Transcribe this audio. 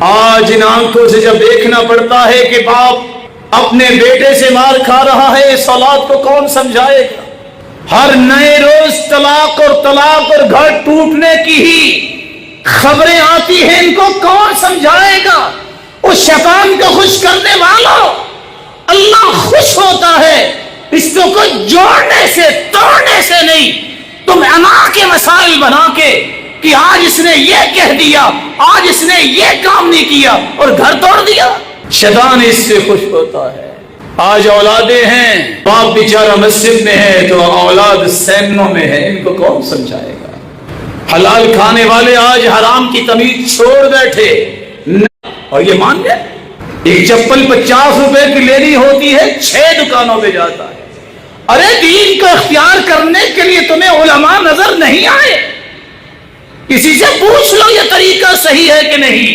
आज इन आंखों से जब देखना पड़ता है कि बाप अपने बेटे से मार खा रहा है, इस औलाद को कौन समझाएगा। हर नए रोज तलाक और घर टूटने की ही खबरें आती हैं, इनको कौन समझाएगा। उस शैतान को खुश करने वालों, अल्लाह खुश होता है रिश्तों को जोड़ने से, तोड़ने से नहीं। तुम अना के मसाइल बना के कि आज इसने ये कह दिया, आज इसने ये काम नहीं किया और घर तोड़ दिया, शैतान इससे खुश होता है। आज औलादे हैं, बाप बेचारा मस्जिद में है तो औलाद सैनों में है, इनको कौन समझाएगा। हलाल खाने वाले आज हराम की तमीज छोड़ बैठे और ये मान गए। एक चप्पल 50 रुपए की लेनी होती है, 6 दुकानों पे जाता है। अरे दीन को अख्तियार करने के लिए तुम्हें उलमा नजर नहीं आए? किसी से पूछ लो ये तरीका सही है कि नहीं।